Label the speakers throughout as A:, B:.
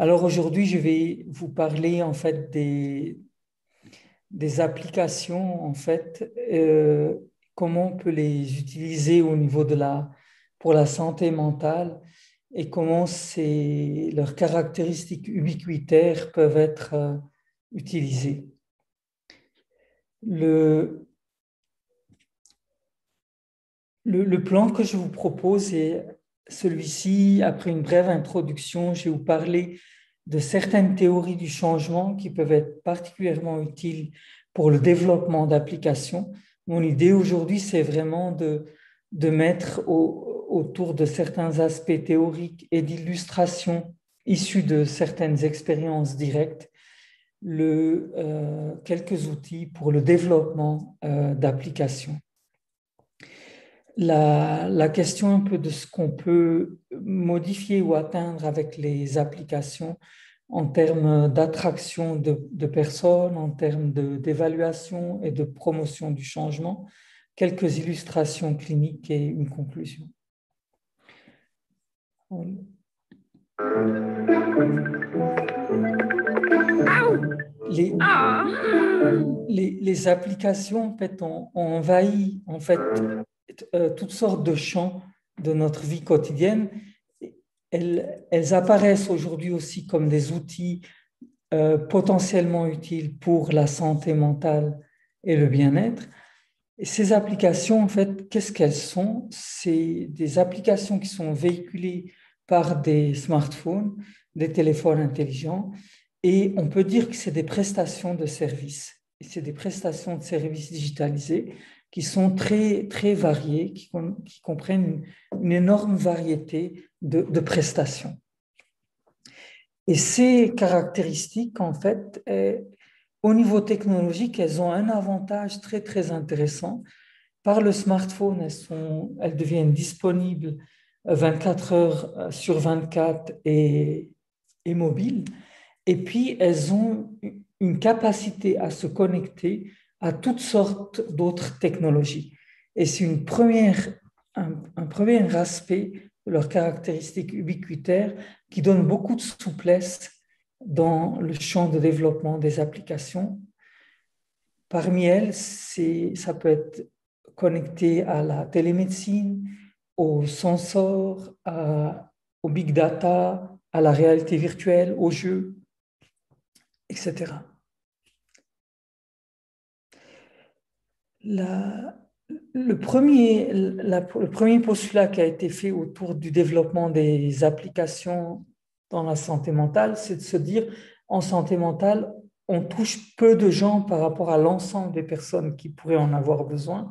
A: Alors aujourd'hui, je vais vous parler en fait des applications, en fait, comment on peut les utiliser au niveau pour la santé mentale et comment leurs caractéristiques ubiquitaires peuvent être utilisées. Le, le plan que je vous propose est celui-ci. Après une brève introduction, je vais vous parler de certaines théories du changement qui peuvent être particulièrement utiles pour le développement d'applications. Mon idée aujourd'hui, c'est vraiment de mettre autour de certains aspects théoriques et d'illustrations issus de certaines expériences directes, quelques outils pour le développement d'applications. La question un peu de ce qu'on peut modifier ou atteindre avec les applications en termes d'attraction de personnes, en termes d'évaluation et de promotion du changement, quelques illustrations cliniques et une conclusion. Les, les applications en fait, ont envahi en fait, toutes sortes de champs de notre vie quotidienne. Elles apparaissent aujourd'hui aussi comme des outils potentiellement utiles pour la santé mentale et le bien-être. Et ces applications, en fait, qu'est-ce qu'elles sont? C'est des applications qui sont véhiculées par des smartphones, des téléphones intelligents, et on peut dire que c'est des prestations de services. Et c'est des prestations de services digitalisées qui sont très, très variées, qui comprennent une énorme variété de prestations. Et ces caractéristiques, en fait, au niveau technologique, elles ont un avantage très, très intéressant. Par le smartphone, elles deviennent disponibles 24 heures sur 24 et mobiles. Et puis, elles ont une capacité à se connecter à toutes sortes d'autres technologies. Et c'est un premier aspect de leurs caractéristiques ubiquitaires qui donne beaucoup de souplesse dans le champ de développement des applications. Parmi elles, ça peut être connecté à la télémédecine, aux sensors, au big data, à la réalité virtuelle, aux jeux, etc. Le premier postulat qui a été fait autour du développement des applications dans la santé mentale, c'est de se dire, en santé mentale, on touche peu de gens par rapport à l'ensemble des personnes qui pourraient en avoir besoin.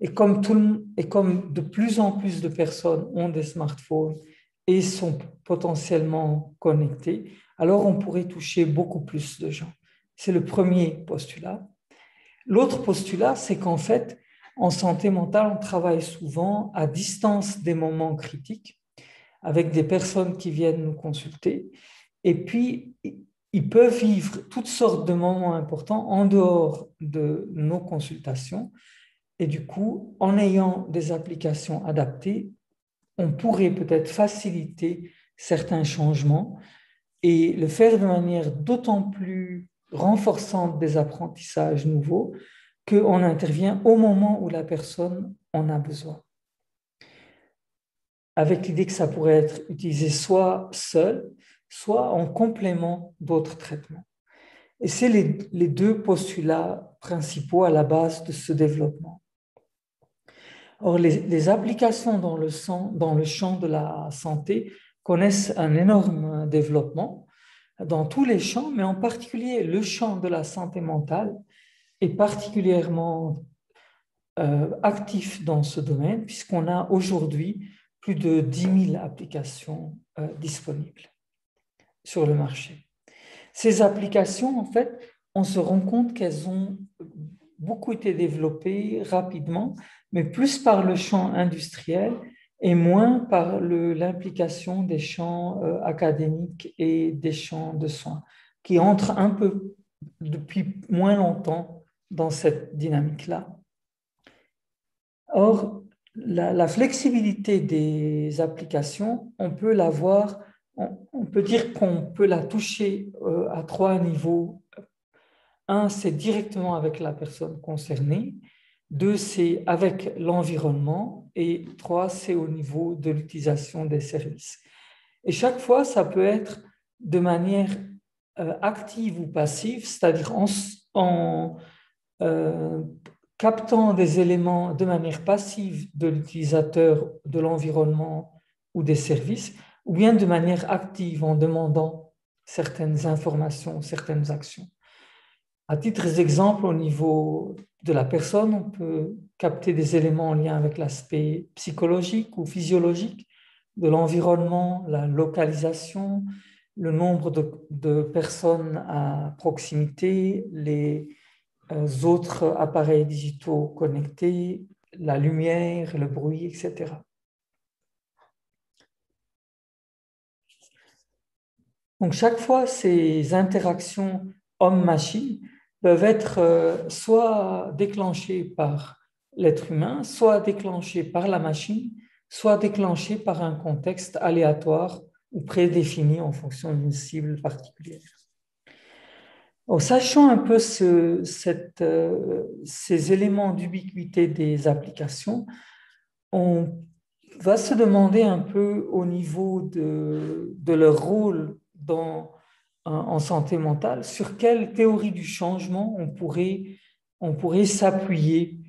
A: Et comme de plus en plus de personnes ont des smartphones et sont potentiellement connectés, alors on pourrait toucher beaucoup plus de gens. C'est le premier postulat. L'autre postulat, c'est qu'en fait, en santé mentale, on travaille souvent à distance des moments critiques avec des personnes qui viennent nous consulter. Et puis, ils peuvent vivre toutes sortes de moments importants en dehors de nos consultations. Et du coup, en ayant des applications adaptées, on pourrait peut-être faciliter certains changements et le faire de manière d'autant plus renforçante des apprentissages nouveaux qu'on intervient au moment où la personne en a besoin. Avec l'idée que ça pourrait être utilisé soit seul, soit en complément d'autres traitements. Et c'est les deux postulats principaux à la base de ce développement. Or, les applications dans le champ de la santé connaissent un énorme développement dans tous les champs, mais en particulier le champ de la santé mentale est particulièrement actif dans ce domaine, puisqu'on a aujourd'hui plus de 10 000 applications disponibles sur le marché. Ces applications, en fait, on se rend compte qu'elles ont beaucoup été développées rapidement, mais plus par le champ industriel et moins par l'implication des champs académiques et des champs de soins, qui entrent un peu depuis moins longtemps dans cette dynamique-là. Or, la flexibilité des applications, on peut la voir on peut dire qu'on peut la toucher à trois niveaux. Un, c'est directement avec la personne concernée. Deux, c'est avec l'environnement. Et trois, c'est au niveau de l'utilisation des services. Et chaque fois, ça peut être de manière active ou passive, c'est-à-dire en captant des éléments de manière passive de l'utilisateur, de l'environnement ou des services, ou bien de manière active en demandant certaines informations, certaines actions. À titre d'exemple, au niveau de la personne, on peut capter des éléments en lien avec l'aspect psychologique ou physiologique de l'environnement, la localisation, le nombre de personnes à proximité, les autres appareils digitaux connectés, la lumière, le bruit, etc. Donc, chaque fois, ces interactions homme-machine peuvent être soit déclenchées par l'être humain, soit déclenchées par la machine, soit déclenchées par un contexte aléatoire ou prédéfini en fonction d'une cible particulière. En sachant un peu ces éléments d'ubiquité des applications, on va se demander un peu au niveau de leur rôle en santé mentale, sur quelle théorie du changement on pourrait s'appuyer.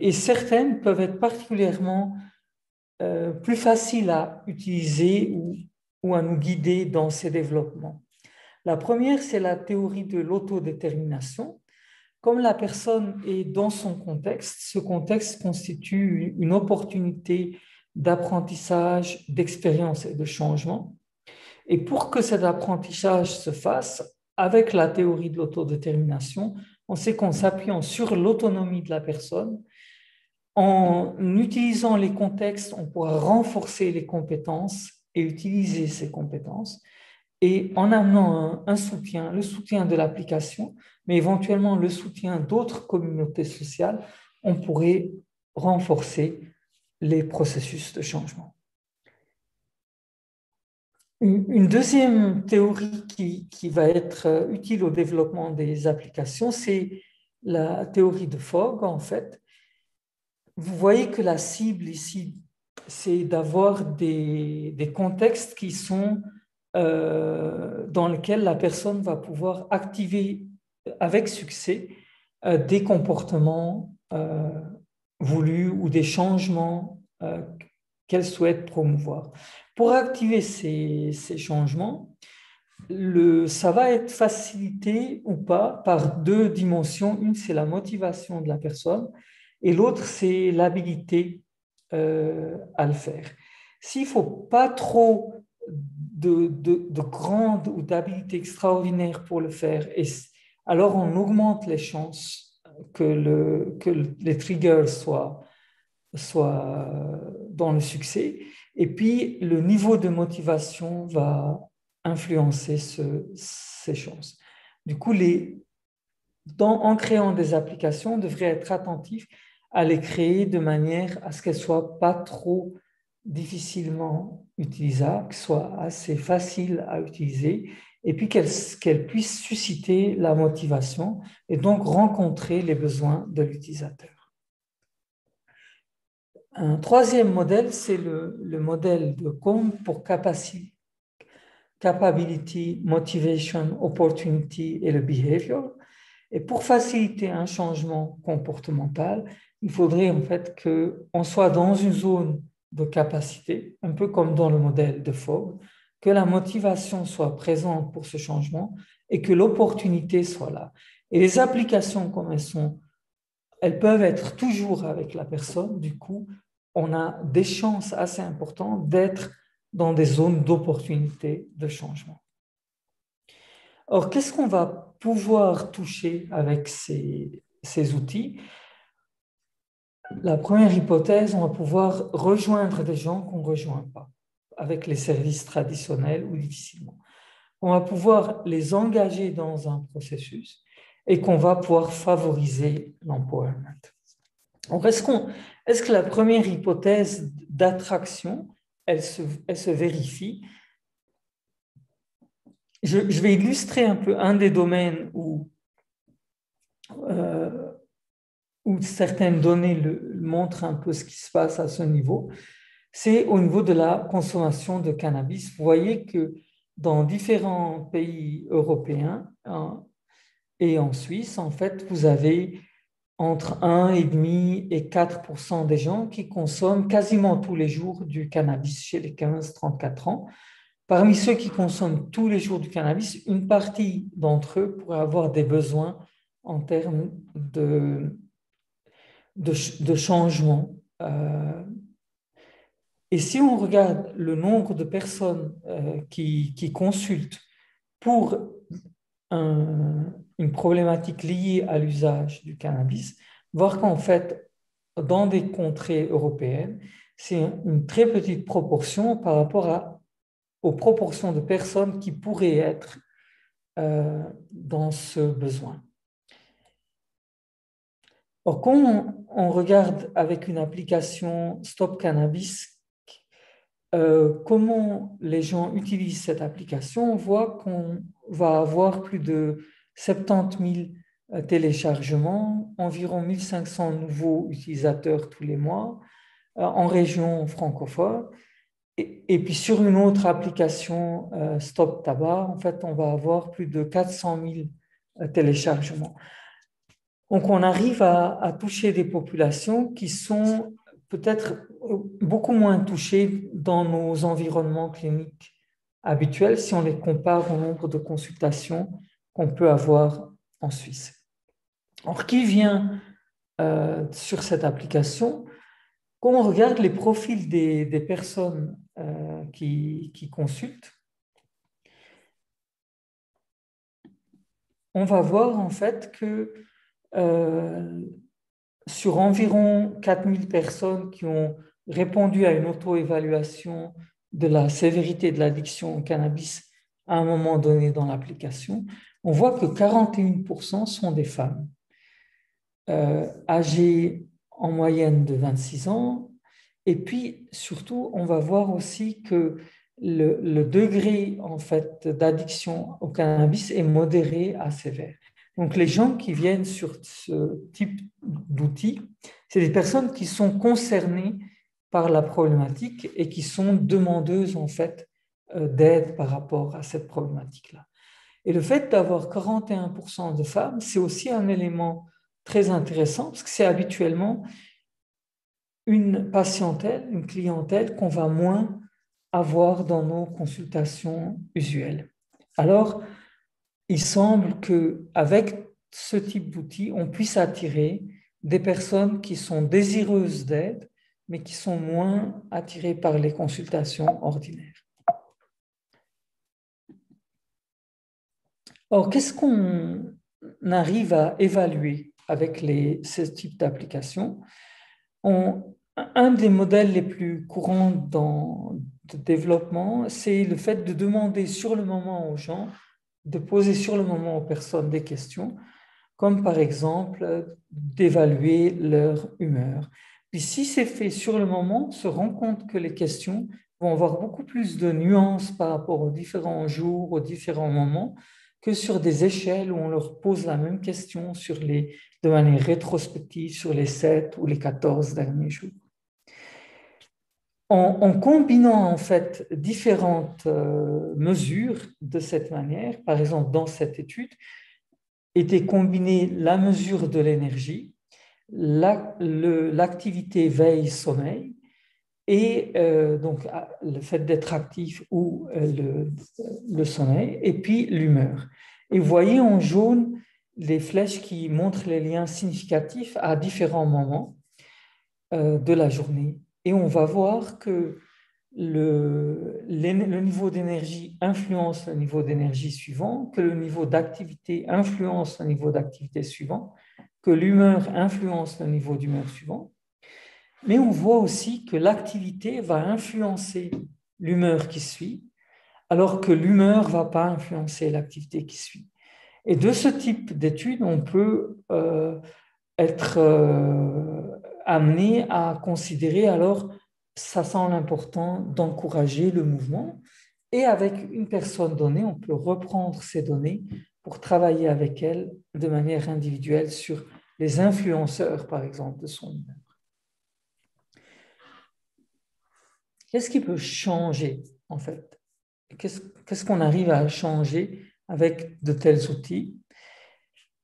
A: Et certaines peuvent être particulièrement plus faciles à utiliser ou à nous guider dans ces développements. La première, c'est la théorie de l'autodétermination. Comme la personne est dans son contexte, ce contexte constitue une opportunité d'apprentissage, d'expérience et de changement. Et pour que cet apprentissage se fasse avec la théorie de l'autodétermination, on sait qu'en s'appuyant sur l'autonomie de la personne, en utilisant les contextes, on pourra renforcer les compétences et utiliser ces compétences. Et en amenant un soutien, le soutien de l'application, mais éventuellement le soutien d'autres communautés sociales, on pourrait renforcer les processus de changement. Une deuxième théorie qui va être utile au développement des applications, c'est la théorie de Fogg, en fait. Vous voyez que la cible ici, c'est d'avoir des contextes qui sont dans lesquels la personne va pouvoir activer avec succès des comportements voulus ou des changements qu'elle souhaite promouvoir. Pour activer ces changements, ça va être facilité ou pas par deux dimensions. Une, c'est la motivation de la personne et l'autre, c'est l'habilité à le faire. S'il ne faut pas trop de grande ou d'habilité extraordinaire pour le faire, alors on augmente les chances que les triggers soient dans le succès. Et puis, le niveau de motivation va influencer ces chances. Du coup, en créant des applications, on devrait être attentif à les créer de manière à ce qu'elles ne soient pas trop difficilement utilisables, qu'elles soient assez faciles à utiliser, et puis qu'elles puissent susciter la motivation et donc rencontrer les besoins de l'utilisateur. Un troisième modèle, c'est le modèle de Combe pour Capability, Motivation, Opportunity et le Behavior. Et pour faciliter un changement comportemental, il faudrait en fait qu'on soit dans une zone de capacité, un peu comme dans le modèle de Fogg, que la motivation soit présente pour ce changement et que l'opportunité soit là. Et les applications comme elles peuvent être toujours avec la personne, du coup, on a des chances assez importantes d'être dans des zones d'opportunité de changement. Or, qu'est-ce qu'on va pouvoir toucher avec ces outils? La première hypothèse, on va pouvoir rejoindre des gens qu'on ne rejoint pas avec les services traditionnels ou difficilement. On va pouvoir les engager dans un processus et qu'on va pouvoir favoriser l'empowerment. Donc, est-ce que la première hypothèse d'attraction, elle se vérifie? je vais illustrer un peu un des domaines euh, où certaines données montrent un peu ce qui se passe à ce niveau. C'est au niveau de la consommation de cannabis. Vous voyez que dans différents pays européens, hein, et en Suisse, en fait, vous avez entre 1,5 et 4% des gens qui consomment quasiment tous les jours du cannabis chez les 15-34 ans. Parmi ceux qui consomment tous les jours du cannabis, une partie d'entre eux pourrait avoir des besoins en termes de changement. Et si on regarde le nombre de personnes qui consultent pour une problématique liée à l'usage du cannabis, voir qu'en fait, dans des contrées européennes, c'est une très petite proportion par rapport aux proportions de personnes qui pourraient être dans ce besoin. Or, quand on regarde avec une application Stop Cannabis, comment les gens utilisent cette application, on voit qu'on va avoir plus de 70 000 téléchargements, environ 1500 nouveaux utilisateurs tous les mois en région francophone. Et puis sur une autre application Stop Tabac, en fait, on va avoir plus de 400 000 téléchargements. Donc, on arrive à toucher des populations qui sont peut-être beaucoup moins touchées dans nos environnements cliniques habituels si on les compare au nombre de consultations qu'on peut avoir en Suisse. Or, qui vient sur cette application? Quand on regarde les profils des personnes qui consultent, on va voir en fait que sur environ 4000 personnes qui ont répondu à une auto-évaluation de la sévérité de l'addiction au cannabis à un moment donné dans l'application, on voit que 41% sont des femmes âgées en moyenne de 26 ans. Et puis, surtout, on va voir aussi que le degré en fait, d'addiction au cannabis est modéré à sévère. Donc, les gens qui viennent sur ce type d'outils, c'est des personnes qui sont concernées par la problématique et qui sont demandeuses en fait d'aide par rapport à cette problématique-là. Et le fait d'avoir 41% de femmes, c'est aussi un élément très intéressant parce que c'est habituellement une patientèle, une clientèle qu'on va moins avoir dans nos consultations usuelles. Alors, il semble qu'avec ce type d'outils, on puisse attirer des personnes qui sont désireuses d'aide, mais qui sont moins attirées par les consultations ordinaires. Or, qu'est-ce qu'on arrive à évaluer avec ce type d'application? Un des modèles les plus courants dans le développement, c'est le fait de demander sur le moment aux gens, de poser sur le moment aux personnes des questions, comme par exemple d'évaluer leur humeur. Puis si c'est fait sur le moment, on se rend compte que les questions vont avoir beaucoup plus de nuances par rapport aux différents jours, aux différents moments, que sur des échelles où on leur pose la même question de manière rétrospective sur les 7 ou les 14 derniers jours. En combinant en fait différentes mesures de cette manière, par exemple dans cette étude, était combinée la mesure de l'énergie, l'activité veille-sommeil et donc le fait d'être actif ou le sommeil, et puis l'humeur. Et vous voyez en jaune les flèches qui montrent les liens significatifs à différents moments de la journée. Et on va voir que le niveau d'énergie influence le niveau d'énergie suivant, que le niveau d'activité influence le niveau d'activité suivant, que l'humeur influence le niveau d'humeur suivant. Mais on voit aussi que l'activité va influencer l'humeur qui suit, alors que l'humeur ne va pas influencer l'activité qui suit. Et de ce type d'études, on peut être amené à considérer alors ça semble important d'encourager le mouvement Et avec une personne donnée, on peut reprendre ces données pour travailler avec elle de manière individuelle sur les influenceurs, par exemple, de son humeur. Qu'est-ce qui peut changer, en fait? Qu'est-ce qu'on arrive à changer avec de tels outils?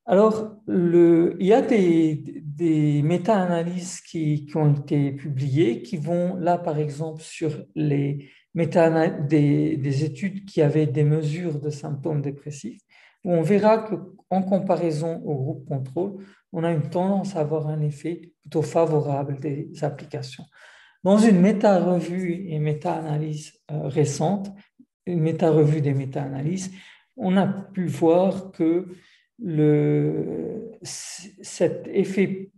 A: Alors, il y a des méta-analyses qui ont été publiées qui vont, là, par exemple, sur les des études qui avaient des mesures de symptômes dépressifs, où on verra qu'en comparaison au groupe contrôle, on a une tendance à avoir un effet plutôt favorable des applications. Dans une méta-revue et méta-analyse récente, une méta-revue des méta-analyses, on a pu voir que cet effet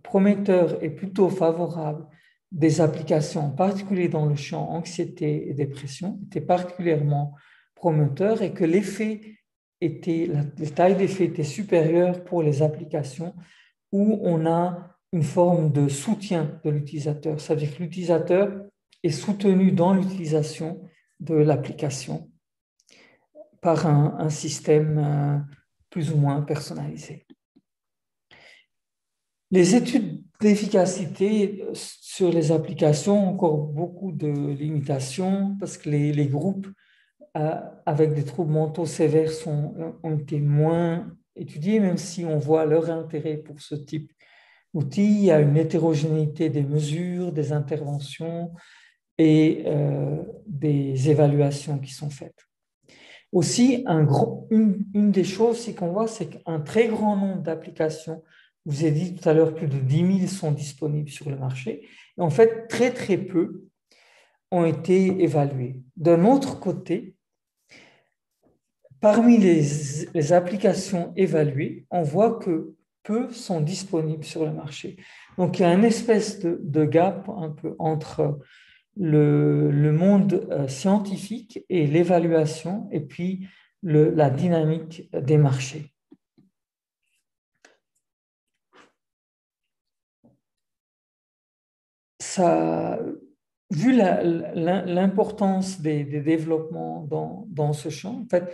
A: prometteur est plutôt favorable des applications, en particulier dans le champ anxiété et dépression, était particulièrement prometteur et que la taille d'effet était supérieure pour les applications où on a une forme de soutien de l'utilisateur. Ça veut dire que l'utilisateur est soutenu dans l'utilisation de l'application par un système plus ou moins personnalisé. Les études d'efficacité sur les applications ont encore beaucoup de limitations parce que les groupes avec des troubles mentaux sévères ont été moins étudiés, même si on voit leur intérêt pour ce type d'outils. Il y a une hétérogénéité des mesures, des interventions et des évaluations qui sont faites. Aussi, une des choses qu'on voit, c'est qu'un très grand nombre d'applications, je vous ai dit tout à l'heure, plus de 10 000 sont disponibles sur le marché. Et en fait, très, très peu ont été évalués. D'un autre côté, parmi les applications évaluées, on voit que peu sont disponibles sur le marché. Donc, il y a une espèce de gap un peu entre le monde scientifique et l'évaluation, et puis la dynamique des marchés. Ça, vu l'importance des développements dans ce champ, en fait,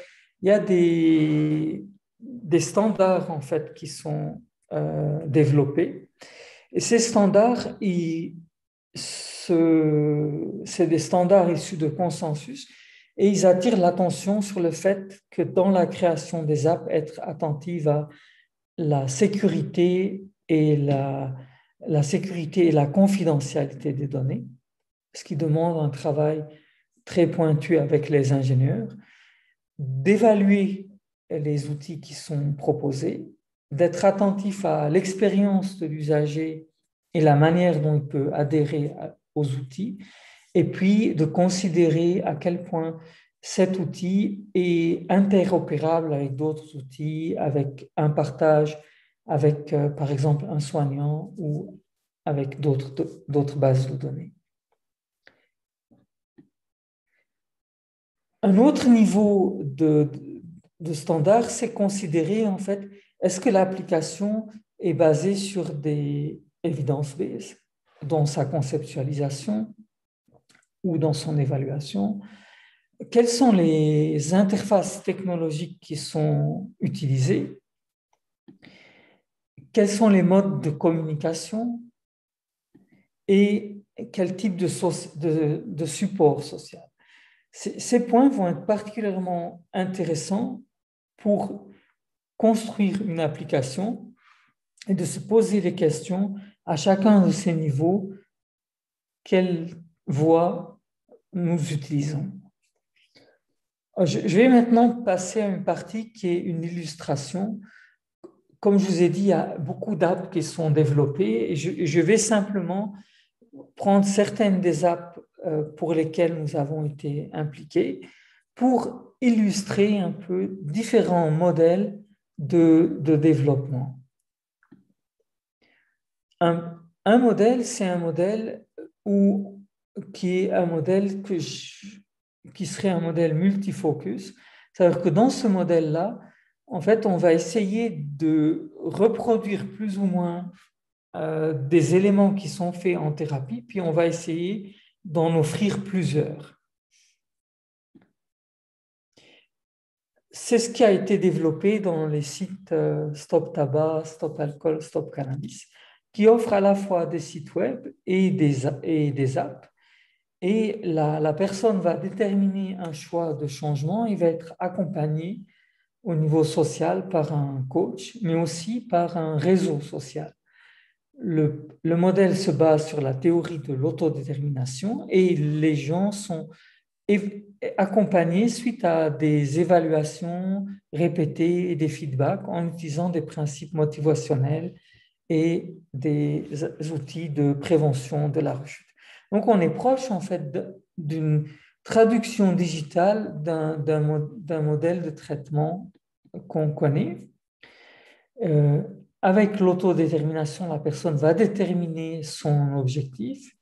A: il y a des standards en fait, qui sont développés. Et ces standards, c'est des standards issus de consensus et ils attirent l'attention sur le fait que dans la création des apps, être attentive à la sécurité et la sécurité et la confidentialité des données, ce qui demande un travail très pointu avec les ingénieurs, d'évaluer les outils qui sont proposés, d'être attentif à l'expérience de l'usager et la manière dont il peut adhérer aux outils, et puis de considérer à quel point cet outil est interopérable avec d'autres outils, avec un partage, avec par exemple un soignant ou avec d'autres bases de données. Un autre niveau de standard, c'est considérer en fait, est-ce que l'application est basée sur des evidence-based dans sa conceptualisation ou dans son évaluation? Quelles sont les interfaces technologiques qui sont utilisées? Quels sont les modes de communication? Et quel type de support social? Ces points vont être particulièrement intéressants pour construire une application et de se poser les questions à chacun de ces niveaux, quelle voie nous utilisons. Je vais maintenant passer à une partie qui est une illustration. Comme je vous ai dit, il y a beaucoup d'apps qui sont développées et je vais simplement prendre certaines des apps pour lesquelles nous avons été impliqués pour illustrer un peu différents modèles de développement. Un modèle, c'est un modèle qui est un modèle qui serait un modèle multifocus. C'est-à-dire que dans ce modèle-là, en fait, on va essayer de reproduire plus ou moins des éléments qui sont faits en thérapie, puis on va essayer d'en offrir plusieurs. c'est ce qui a été développé dans les sites Stop Tabac, Stop Alcool, Stop Cannabis, qui offrent à la fois des sites web et des apps. Et la personne va déterminer un choix de changement. Il va être accompagné au niveau social par un coach, mais aussi par un réseau social. Le modèle se base sur la théorie de l'autodétermination et les gens sont accompagnés suite à des évaluations répétées et des feedbacks en utilisant des principes motivationnels et des outils de prévention de la rechute. Donc, on est proche en fait d'une traduction digitale d'un modèle de traitement qu'on connaît. Avec l'autodétermination, la personne va déterminer son objectif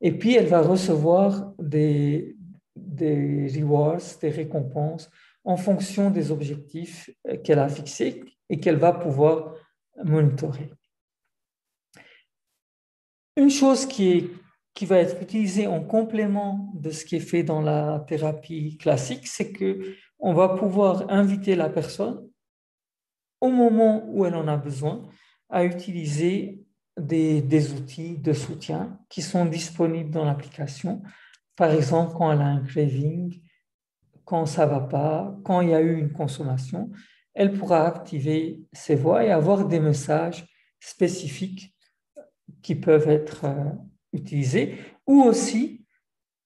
A: et puis elle va recevoir des rewards, des récompenses en fonction des objectifs qu'elle a fixés et qu'elle va pouvoir monitorer. Une chose qui va être utilisée en complément de ce qui est fait dans la thérapie classique, c'est qu'on va pouvoir inviter la personne au moment où elle en a besoin à utiliser des outils de soutien qui sont disponibles dans l'application. Par exemple, quand elle a un craving, quand ça ne va pas, quand il y a eu une consommation, elle pourra activer ses voix et avoir des messages spécifiques qui peuvent être utilisés. Ou aussi,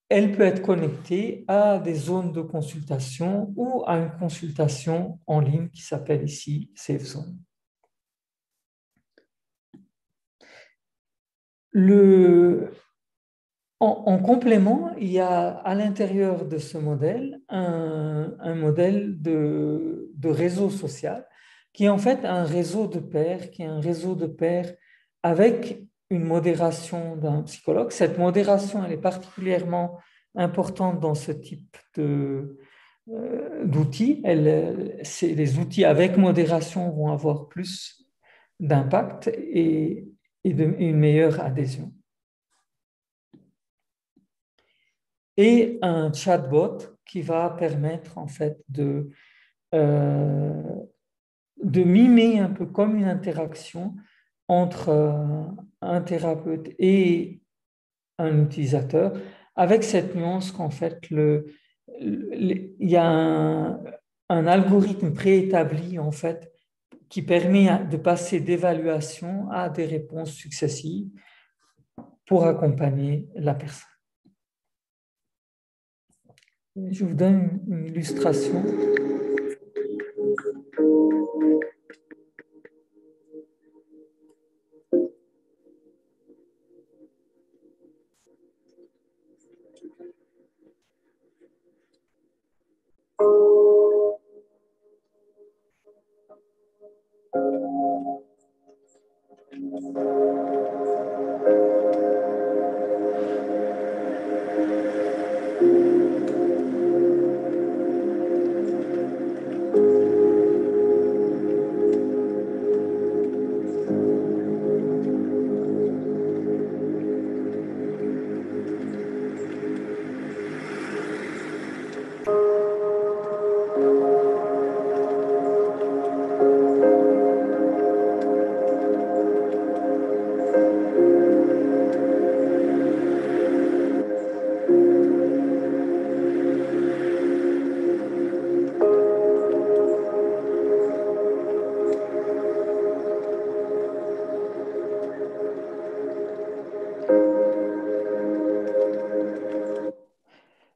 A: elle peut être connectée à des zones de consultation ou à une consultation en ligne qui s'appelle ici Safe Zone. En complément, il y a à l'intérieur de ce modèle un modèle de réseau social qui est en fait un réseau de pairs, qui est un réseau de pairs avec une modération d'un psychologue. Cette modération, elle est particulièrement importante dans ce type d'outils. Les outils avec modération vont avoir plus d'impact et une meilleure adhésion. Et un chatbot qui va permettre en fait euh, de mimer un peu comme une interaction entre un thérapeute et un utilisateur, avec cette nuance qu'en fait, il y a un algorithme préétabli en fait qui permet de passer d'évaluation à des réponses successives pour accompagner la personne. Je vous donne une illustration.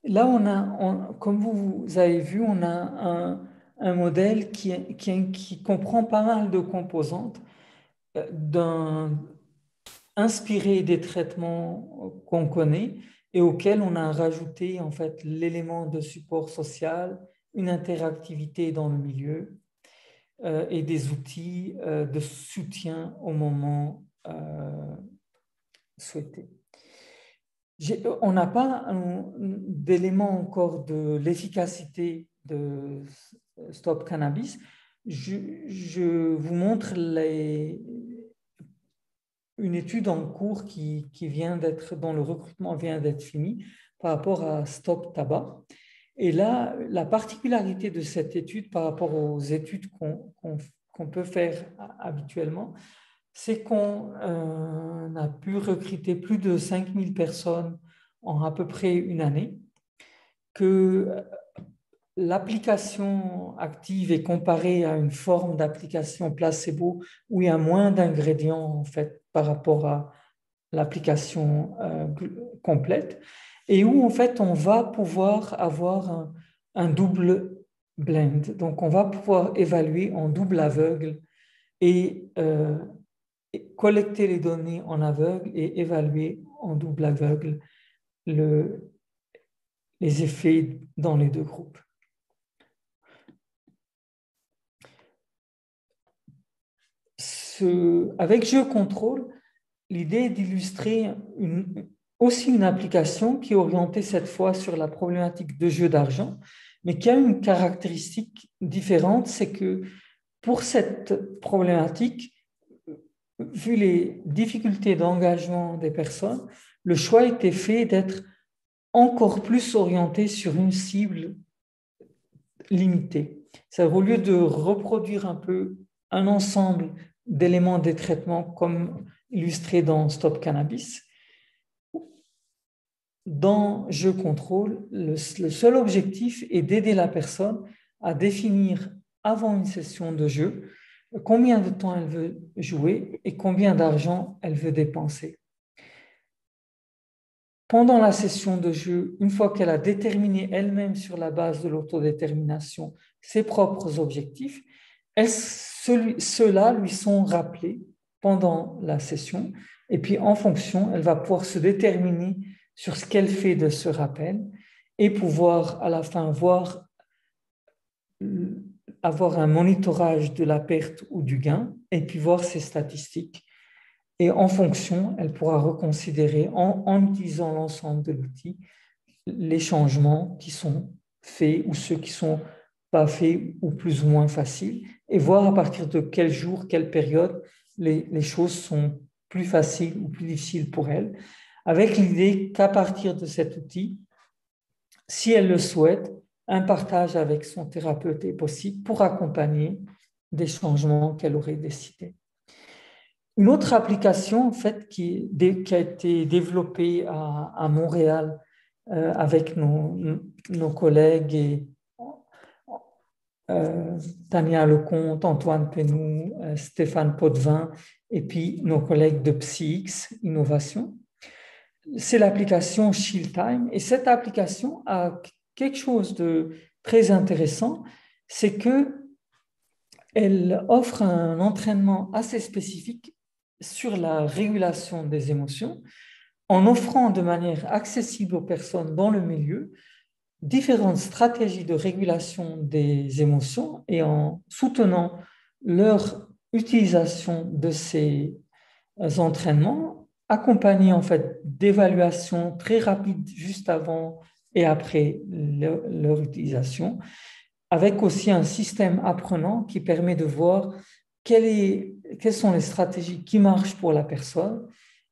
A: Là, comme vous avez vu, on a un modèle qui comprend pas mal de composantes, inspiré des traitements qu'on connaît et auxquels on a rajouté en fait l'élément de support social, une interactivité dans le milieu et des outils de soutien au moment souhaité. On n'a pas d'élément encore de l'efficacité de Stop Cannabis. Je vous montre une étude en cours qui vient d'être, dont le recrutement vient d'être fini par rapport à Stop Tabac. Et là, la particularité de cette étude par rapport aux études qu'on peut faire habituellement, c'est qu'on a pu recruter plus de 5000 personnes en à peu près une année, que l'application active est comparée à une forme d'application placebo où il y a moins d'ingrédients en fait par rapport à l'application complète, et où en fait on va pouvoir avoir un double blend. Donc on va pouvoir évaluer en double aveugle et collecter les données en aveugle et évaluer en double aveugle les effets dans les deux groupes. Avec jeu contrôle, l'idée est d'illustrer aussi une application qui est orientée cette fois sur la problématique de jeu d'argent, mais qui a une caractéristique différente, c'est que pour cette problématique, vu les difficultés d'engagement des personnes, le choix a été fait d'être encore plus orienté sur une cible limitée. C'est-à-dire, au lieu de reproduire un peu un ensemble d'éléments des traitements comme illustré dans Stop Cannabis, dans Jeu Contrôle, le seul objectif est d'aider la personne à définir avant une session de jeu combien de temps elle veut jouer et combien d'argent elle veut dépenser. Pendant la session de jeu, une fois qu'elle a déterminé elle-même sur la base de l'autodétermination ses propres objectifs, ceux-là lui sont rappelés pendant la session, et puis en fonction, elle va pouvoir se déterminer sur ce qu'elle fait de ce rappel et pouvoir à la fin avoir un monitorage de la perte ou du gain et puis voir ses statistiques. Et en fonction, elle pourra reconsidérer, en utilisant l'ensemble de l'outil, les changements qui sont faits ou ceux qui sont pas faits ou plus ou moins faciles, et voir à partir de quel jour, quelle période, les choses sont plus faciles ou plus difficiles pour elle, avec l'idée qu'à partir de cet outil, si elle le souhaite, un partage avec son thérapeute est possible pour accompagner des changements qu'elle aurait décidés. Une autre application en fait, qui a été développée à Montréal avec nos collègues et Tania Lecomte, Antoine Penou, Stéphane Potvin et puis nos collègues de PsyX Innovation, c'est l'application ShieldTime. Et cette application a quelque chose de très intéressant, c'est qu'elle offre un entraînement assez spécifique sur la régulation des émotions, en offrant de manière accessible aux personnes dans le milieu différentes stratégies de régulation des émotions et en soutenant leur utilisation de ces entraînements, accompagnés en fait d'évaluations très rapides juste avant et après leur utilisation, avec aussi un système apprenant qui permet de voir quelles sont les stratégies qui marchent pour la personne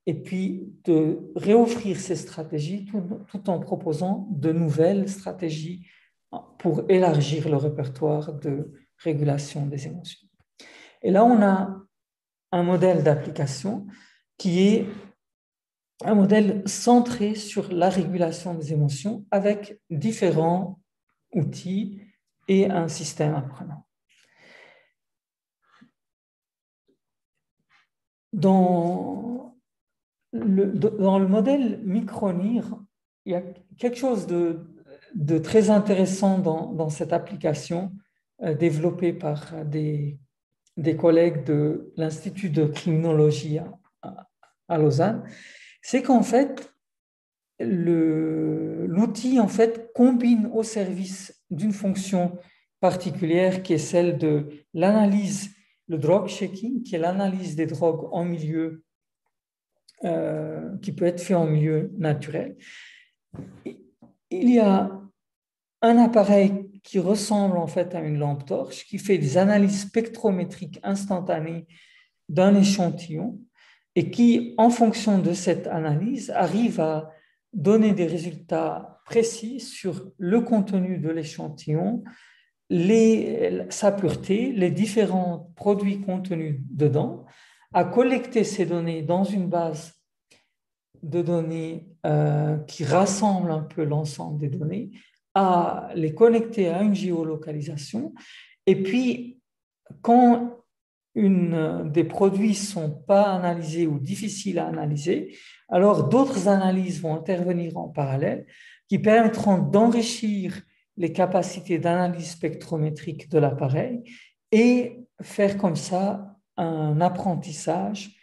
A: et puis de réoffrir ces stratégies tout en proposant de nouvelles stratégies pour élargir le répertoire de régulation des émotions. Et là, on a un modèle d'application qui est un modèle centré sur la régulation des émotions avec différents outils et un système apprenant. Dans le modèle Micronir, il y a quelque chose de très intéressant dans cette application développée par des collègues de l'Institut de criminologie à Lausanne, c'est qu'en fait, l'outil en fait combine au service d'une fonction particulière qui est celle de l'analyse, le drug checking, qui est l'analyse des drogues en milieu, qui peut être fait en milieu naturel. Il y a un appareil qui ressemble en fait à une lampe torche qui fait des analyses spectrométriques instantanées d'un échantillon et qui, en fonction de cette analyse, arrive à donner des résultats précis sur le contenu de l'échantillon, sa pureté, les différents produits contenus dedans, à collecter ces données dans une base de données qui rassemble un peu l'ensemble des données, à les connecter à une géolocalisation. Et puis, quand des produits ne sont pas analysés ou difficiles à analyser, alors d'autres analyses vont intervenir en parallèle qui permettront d'enrichir les capacités d'analyse spectrométrique de l'appareil et faire comme ça un apprentissage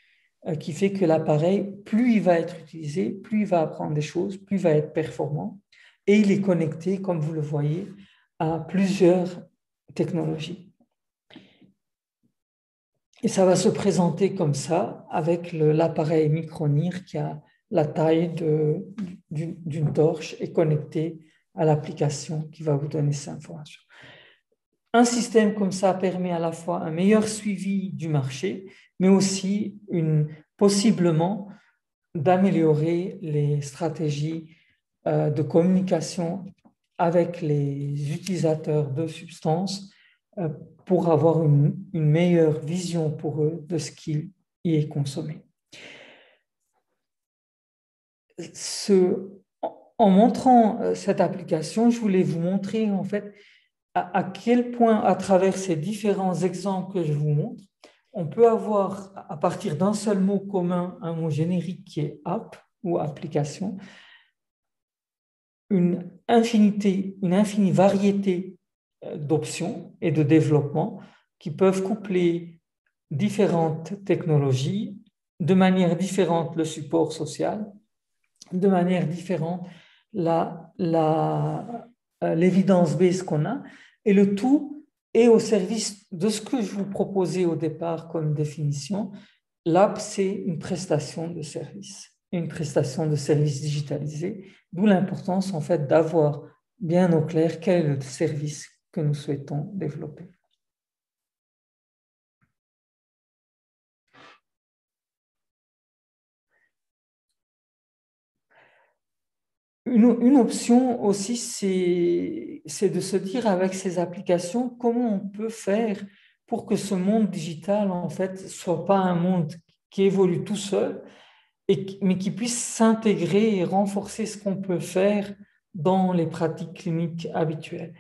A: qui fait que l'appareil, plus il va être utilisé, plus il va apprendre des choses, plus il va être performant. Et il est connecté, comme vous le voyez, à plusieurs technologies. Et ça va se présenter comme ça, avec l'appareil Micronir qui a la taille d'une torche et connecté à l'application qui va vous donner ces informations. Un système comme ça permet à la fois un meilleur suivi du marché, mais aussi possiblement d'améliorer les stratégies de communication avec les utilisateurs de substances pour avoir une meilleure vision pour eux de ce qui y est consommé. En montrant cette application, je voulais vous montrer en fait à quel point, à travers ces différents exemples que je vous montre, on peut avoir, à partir d'un seul mot commun, un mot générique qui est app ou application, une infinie variété d'options et de développement qui peuvent coupler différentes technologies, de manière différente le support social, de manière différente l'évidence base qu'on a, et le tout est au service de ce que je vous proposais au départ comme définition. L'app, c'est une prestation de service, une prestation de service digitalisée, d'où l'importance en fait d'avoir bien au clair quel est le service que nous souhaitons développer. Une option aussi, c'est de se dire avec ces applications, comment on peut faire pour que ce monde digital, en fait, soit pas un monde qui évolue tout seul, mais qui puisse s'intégrer et renforcer ce qu'on peut faire dans les pratiques cliniques habituelles.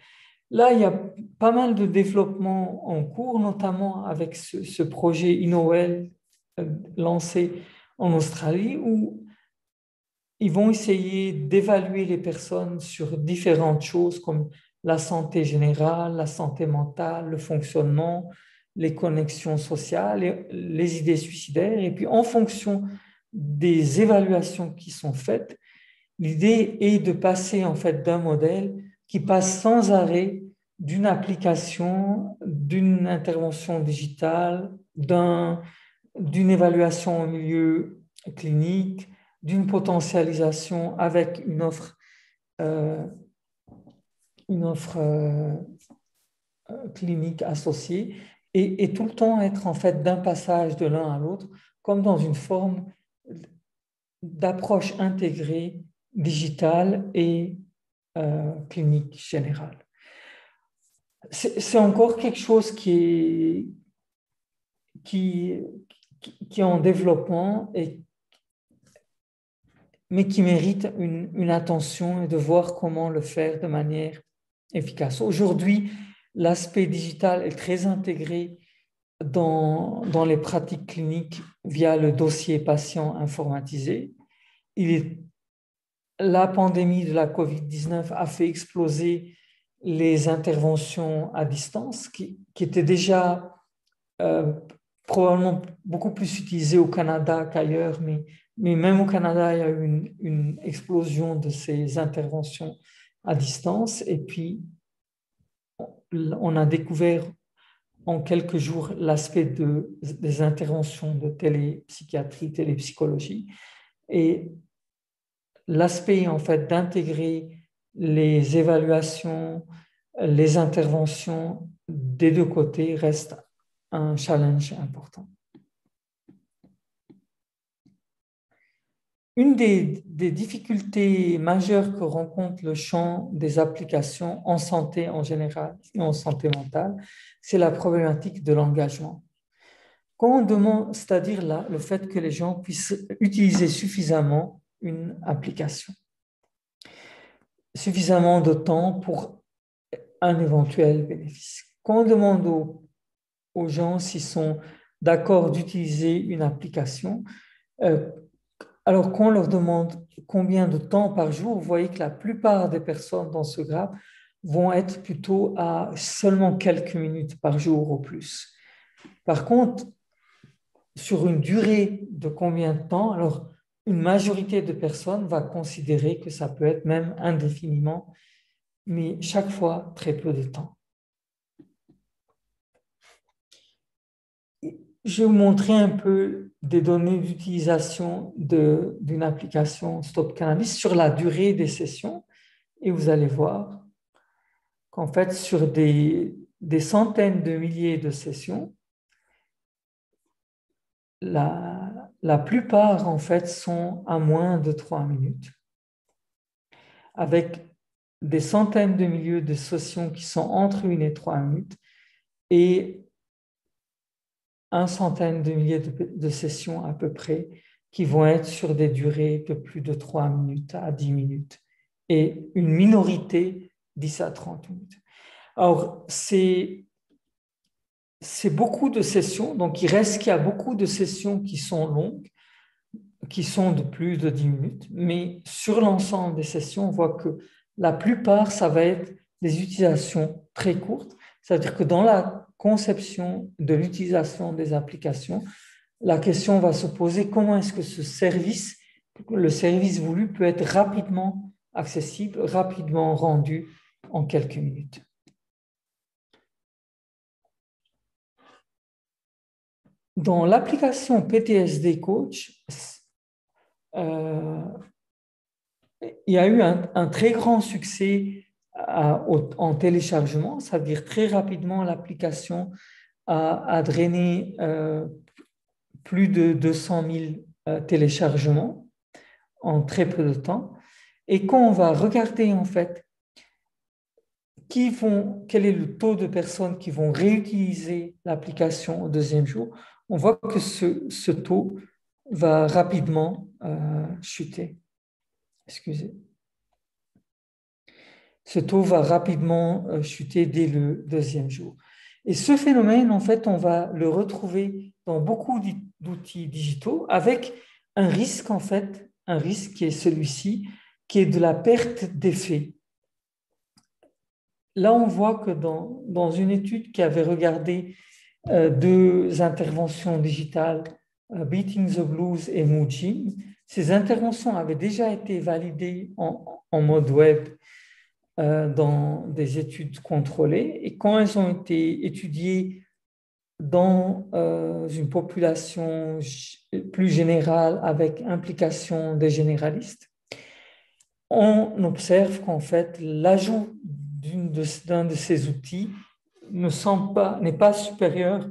A: Là, il y a pas mal de développements en cours, notamment avec ce projet InnoWell lancé en Australie, où ils vont essayer d'évaluer les personnes sur différentes choses comme la santé générale, la santé mentale, le fonctionnement, les connexions sociales, les idées suicidaires. Et puis, en fonction des évaluations qui sont faites, l'idée est de passer en fait d'un modèle qui passe sans arrêt d'une application, d'une intervention digitale, d'une évaluation au milieu clinique, d'une potentialisation avec euh, une offre clinique associée et tout le temps être en fait d'un passage de l'un à l'autre comme dans une forme d'approche intégrée digitale et clinique générale. C'est encore quelque chose qui est en développement mais qui mérite une attention et de voir comment le faire de manière efficace. Aujourd'hui, l'aspect digital est très intégré dans les pratiques cliniques via le dossier patient informatisé. La pandémie de la COVID-19 a fait exploser les interventions à distance qui étaient déjà probablement beaucoup plus utilisées au Canada qu'ailleurs, mais même au Canada, il y a eu une explosion de ces interventions à distance. Et puis, on a découvert en quelques jours l'aspect des interventions de télépsychiatrie, télépsychologie. Et l'aspect, en fait, d'intégrer les évaluations, les interventions des deux côtés reste un challenge important. Une des difficultés majeures que rencontre le champ des applications en santé en général et en santé mentale, c'est la problématique de l'engagement. Quand on demande, c'est-à-dire là, le fait que les gens puissent utiliser suffisamment une application, suffisamment de temps pour un éventuel bénéfice. Quand on demande aux gens s'ils sont d'accord d'utiliser une application, alors qu'on leur demande combien de temps par jour, vous voyez que la plupart des personnes dans ce graphe vont être plutôt à seulement quelques minutes par jour au plus. Par contre, sur une durée de combien de temps, alors une majorité de personnes va considérer que ça peut être même indéfiniment, mais chaque fois très peu de temps. Je vais vous montrer un peu des données d'utilisation d'une application Stop Cannabis sur la durée des sessions et vous allez voir qu'en fait, sur des centaines de milliers de sessions, la plupart en fait sont à moins de 3 minutes, avec des centaines de milliers de sessions qui sont entre 1 et 3 minutes et une centaine de milliers de sessions à peu près qui vont être sur des durées de plus de 3 minutes à 10 minutes et une minorité 10 à 30 minutes. Alors, c'est beaucoup de sessions, donc il reste qu'il y a beaucoup de sessions qui sont longues, qui sont de plus de 10 minutes, mais sur l'ensemble des sessions, on voit que la plupart, ça va être des utilisations très courtes. C'est-à-dire que dans la conception de l'utilisation des applications, la question va se poser comment est-ce que le service voulu peut être rapidement accessible, rapidement rendu en quelques minutes. Dans l'application PTSD Coach, il y a eu un très grand succès en téléchargement, ça veut dire très rapidement l'application a drainé plus de 200 000 téléchargements en très peu de temps. Et quand on va regarder en fait quel est le taux de personnes qui vont réutiliser l'application au deuxième jour, on voit que ce taux va rapidement chuter. Excusez. Ce taux va rapidement chuter dès le deuxième jour. Et ce phénomène, en fait, on va le retrouver dans beaucoup d'outils digitaux avec un risque, en fait, un risque qui est celui-ci, qui est de la perte d'effet. Là, on voit que dans une étude qui avait regardé 2 interventions digitales, Beating the Blues et Moojin, ces interventions avaient déjà été validées en mode web dans des études contrôlées. Et quand elles ont été étudiées dans une population plus générale avec implication des généralistes, on observe qu'en fait, l'ajout d'un de ces outils n'est pas supérieur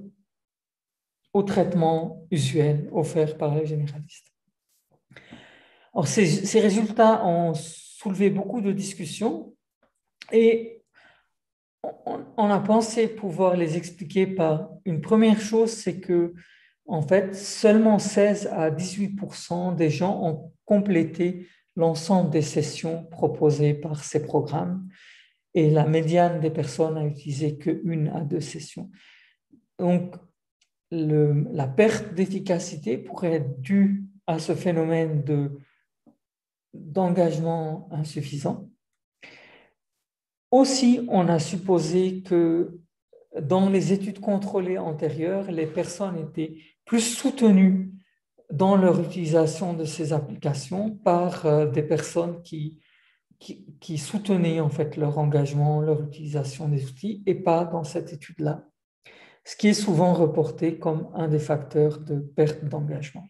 A: au traitement usuel offert par les généralistes. Alors, ces résultats ont soulevé beaucoup de discussions et on a pensé pouvoir les expliquer par une première chose, c'est que en fait, seulement 16 à 18% des gens ont complété l'ensemble des sessions proposées par ces programmes et la médiane des personnes a utilisé que 1 à 2 sessions. Donc, la perte d'efficacité pourrait être due à ce phénomène d'engagement insuffisant. Aussi, on a supposé que dans les études contrôlées antérieures, les personnes étaient plus soutenues dans leur utilisation de ces applications par des personnes qui soutenaient en fait leur engagement, leur utilisation des outils et pas dans cette étude-là, ce qui est souvent reporté comme un des facteurs de perte d'engagement.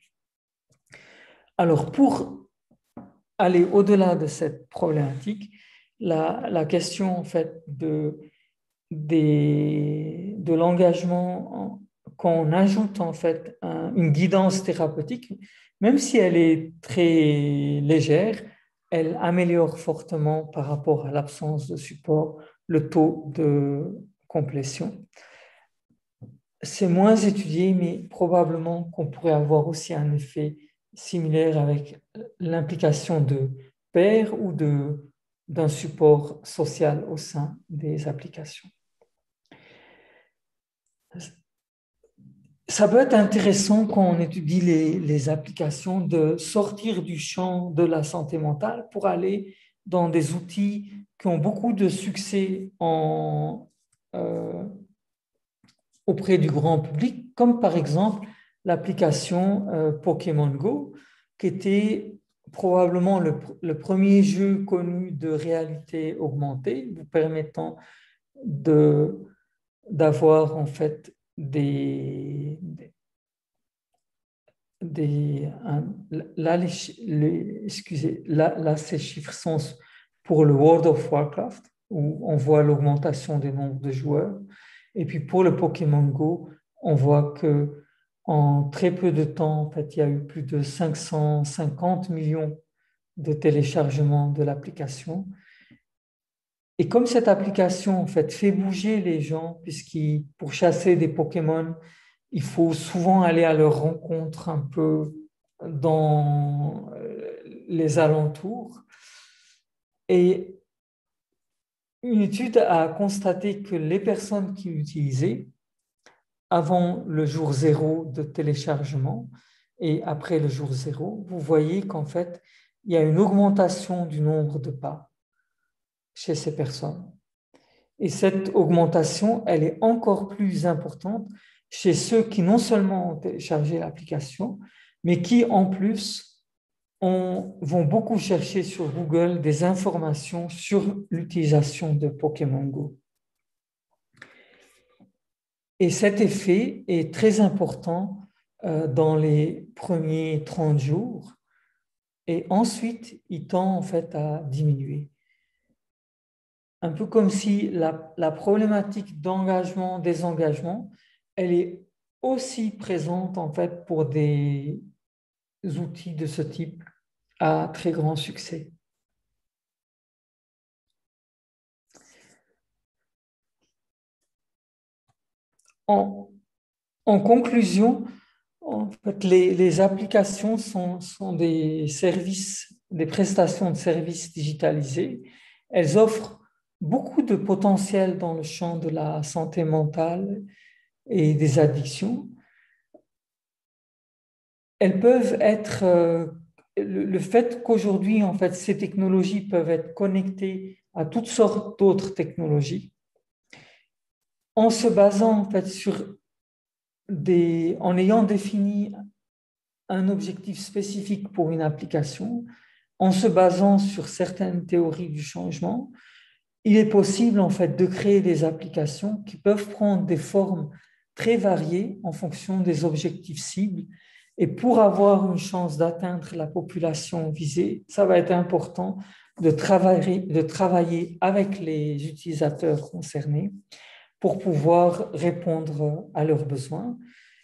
A: Alors, pour aller au-delà de cette problématique, la question en fait de l'engagement quand on ajoute en fait une guidance thérapeutique, même si elle est très légère, elle améliore fortement par rapport à l'absence de support le taux de complétion. C'est moins étudié, mais probablement qu'on pourrait avoir aussi un effet similaire avec l'implication de pairs ou d'un support social au sein des applications. Ça peut être intéressant quand on étudie les applications de sortir du champ de la santé mentale pour aller dans des outils qui ont beaucoup de succès auprès du grand public, comme par exemple l'application Pokémon Go, qui était probablement le premier jeu connu de réalité augmentée, vous permettant d'avoir en fait excusez, là, ces chiffres sont pour le World of Warcraft, où on voit l'augmentation des nombres de joueurs. Et puis pour le Pokémon Go, on voit que en très peu de temps, en fait, il y a eu plus de 550 millions de téléchargements de l'application. Et comme cette application, en fait, fait bouger les gens, pour chasser des Pokémon, il faut souvent aller à leur rencontre un peu dans les alentours. Et une étude a constaté que les personnes qui l'utilisaient avant le jour zéro de téléchargement et après le jour zéro, vous voyez qu'en fait, il y a une augmentation du nombre de pas chez ces personnes. Et cette augmentation, elle est encore plus importante chez ceux qui non seulement ont téléchargé l'application, mais qui en plus vont beaucoup chercher sur Google des informations sur l'utilisation de Pokémon Go. Et cet effet est très important dans les premiers 30 jours et ensuite il tend en fait à diminuer. Un peu comme si la problématique d'engagement, désengagement, elle est aussi présente en fait pour des outils de ce type à très grand succès. En, en conclusion, en fait, les applications sont des services, des prestations de services digitalisés. Elles offrent beaucoup de potentiel dans le champ de la santé mentale et des addictions. Elles peuvent être, le fait qu'aujourd'hui, en fait, ces technologies peuvent être connectées à toutes sortes d'autres technologies, en se basant en fait en ayant défini un objectif spécifique pour une application, en se basant sur certaines théories du changement, il est possible en fait de créer des applications qui peuvent prendre des formes très variées en fonction des objectifs cibles. Et pour avoir une chance d'atteindre la population visée, ça va être important de travailler avec les utilisateurs concernés pour pouvoir répondre à leurs besoins.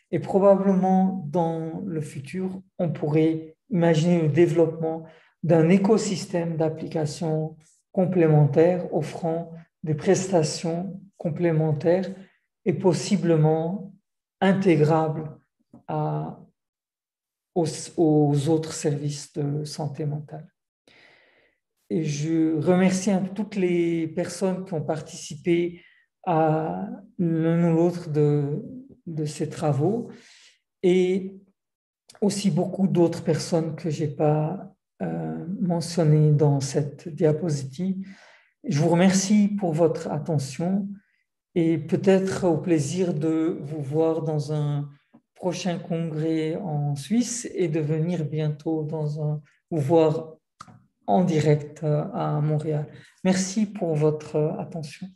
A: Et probablement dans le futur, on pourrait imaginer le développement d'un écosystème d'applications complémentaires offrant des prestations complémentaires et possiblement intégrables aux autres services de santé mentale. Et je remercie toutes les personnes qui ont participé à l'un ou l'autre de ces travaux et aussi beaucoup d'autres personnes que je n'ai pas mentionnées dans cette diapositive. Je vous remercie pour votre attention et peut-être au plaisir de vous voir dans un prochain congrès en Suisse et de venir bientôt vous voir en direct à Montréal. Merci pour votre attention.